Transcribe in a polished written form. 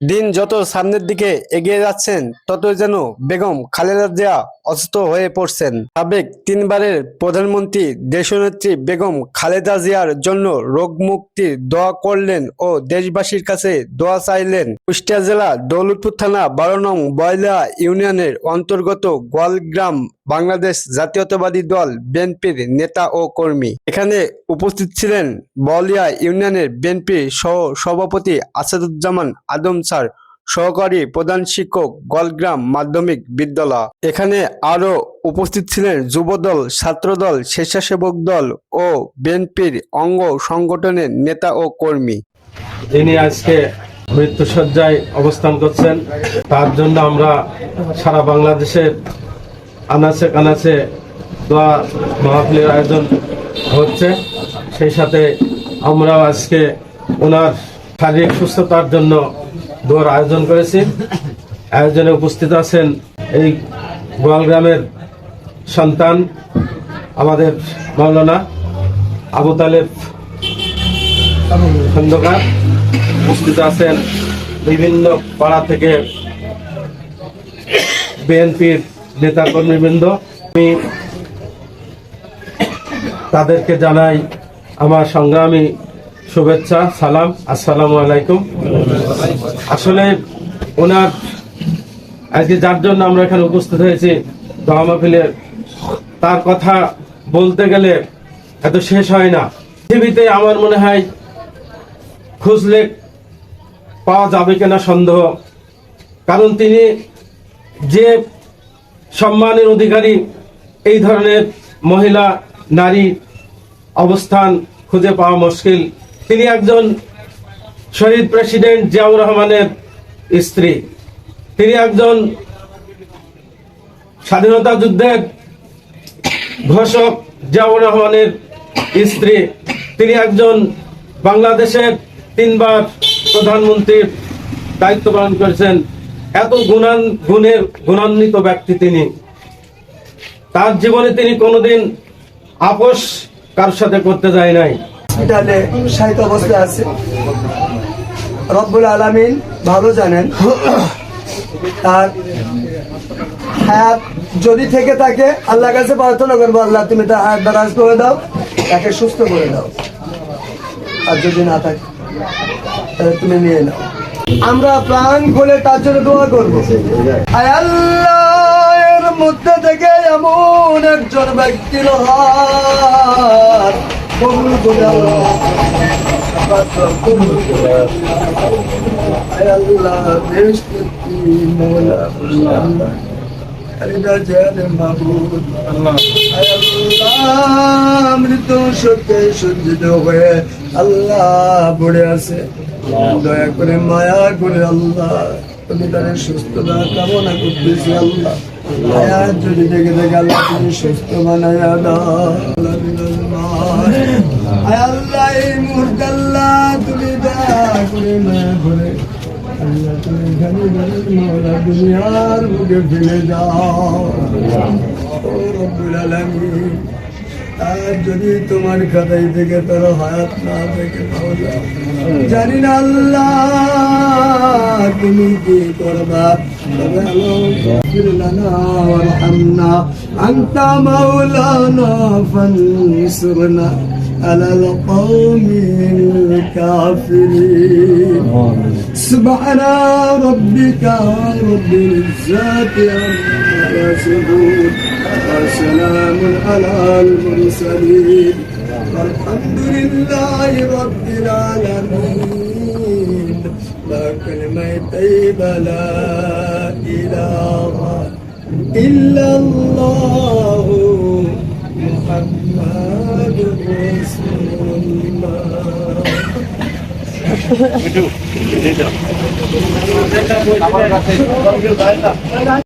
দিন যত সামনের দিকে এগিয়ে যাচ্ছেন ততই যেন বেগম খালেদা জিয়া অসুস্থ হয়ে পড়ছেন। সাবেক তিনবারের প্রধানমন্ত্রী দেশনেত্রী বেগম খালেদা জিয়ার জন্য রোগমুক্তির দোয়া করলেন ও দেশবাসীর কাছে দোয়া চাইলেন। কুষ্টিয়া জেলা দৌলতপুর থানা ১২ নং বয়লা ইউনিয়নের অন্তর্গত গোয়ালগ্রাম বাংলাদেশ জাতীয়তাবাদী দল বিএনপির নেতা ও কর্মী। এখানে উপস্থিত ছিলেন বলিয়া ইউনিয়নের বিএনপির সহ সভাপতি আসাদুজ্জামান আদম স্যার, সহকারী প্রধান শিক্ষক, গোয়ালগ্রাম মাধ্যমিক বিদ্যালয়। এখানে আরো উপস্থিত ছিলেন যুবদল, ছাত্রদল, স্বেচ্ছাসেবক দল ও বিএনপির অঙ্গ সংগঠনের নেতা ও কর্মী। যিনি আজকে মৃত্যুসজ্জায় অবস্থান করছেন, তার জন্য আমরা সারা বাংলাদেশের আনাচে কানাচে দোয়া মাহফিলের আয়োজন হচ্ছে। সেই সাথে আমরাও আজকে ওনার শারীরিক সুস্থতার জন্য দোয়ার আয়োজন করেছি। আয়োজনে উপস্থিত আছেন এই গোয়ালগ্রামের সন্তান আমাদের মাওলানা আবু তালেব খন্দকার, উপস্থিত আছেন বিভিন্ন পাড়া থেকে বিএনপির নেতা কর্মীবৃন্দ। আমি তাদেরকে জানাই আমার সংগ্রামী শুভেচ্ছা, সালাম, আসসালামু আলাইকুম। আসলে ওনার আজকে যার জন্য আমরা এখানে উপস্থিত হয়েছি দোয়া মাহফিলের, তার কথা বলতে গেলে এত শেষ হয় না। পৃথিবীতে আমার মনে হয় খুঁজলে পাওয়া যাবে কিনা সন্দেহ, কারণ তিনি যে সম্মানের অধিকারী, এই ধরনের মহিলা নারী অবস্থান খুঁজে পাওয়া মুশকিল। তিনি একজন শহীদ প্রেসিডেন্ট জিয়াউর রহমানের স্ত্রী, তিনি একজন স্বাধীনতা যুদ্ধের ঘোষক জিয়াউর রহমানের স্ত্রী, তিনি একজন বাংলাদেশের তিনবার প্রধানমন্ত্রীর দায়িত্ব পালন করেছেন। এত গুণান্বিত ব্যক্তি তিনি। তার জীবনে তিনি কোনোদিন আপোষ কারোর সাথে করতে যায় নাই। হসপিটালে শায়িত অবস্থায় আছে। রব্বুল আলামিন ভালো জানেন তার হায়াত যদি থেকে থাকে, আল্লাহর কাছে প্রার্থনা করবো, আল্লাহ তুমি তার হায়াত দারাজ করে দাও, তাকে সুস্থ করে দাও। আর যদি না থাকে তাহলে তুমি নিয়ে নাও। আমরা প্রাণ খুলে তার জন্য দোয়া করবো। আয় আল্লাহ, এর মধ্যে থেকে এমন একজন ব্যক্তির হাত কবুল করে আল্লাহ। আয় আল্লাহ, বেহেশতি মওলা আল্লাহ, খালেদা জিয়ার মাহবুব আল্লাহ। আয় আল্লাহ, মৃত্যু শোকে সজ্জিত হয়ে আল্লাহ পড়ে আছে, দয়া করে মায়া করে আল্লাহ তুমি তার সুস্থতা কামনা করতেছি। আল্লাহ হায়াত যদি দেখে দেখে আল্লাহ তুমি সুস্থ বানায়া দাও। আল্লাহ এই মুহূর্তে আল্লাহ তুমি দয়া করে মায়া করে আল্লাহ তুমি এখানে মাওলা দুনিয়ার বুকে ফেলে যাও। ও রব্বুল আলামিন, আর যদি তোমার খাতায় থেকে তার হায়াত না থেকে মাওলা জানি না আল্লাহ তুমি কি করবা। তবে আল্লাহ লানা ওয়ারহামনা আনতা মাওলানা ফানসুরনা আলাল কওমিল কাফিরিন। সুবহানা রাব্বিকা রাব্বিল ইজ্জাতি আম্মা ইয়াসিফুন ওয়া সালামুন আলাল মুরসালিন আলহামদুলিল্লাহি রাব্বিল আলামিন। লা কালিমা তাইয়্যিবা লা ইলাহা ইল্লাল্লাহু মুহাম্মাদুর রাসূলুল্লাহ।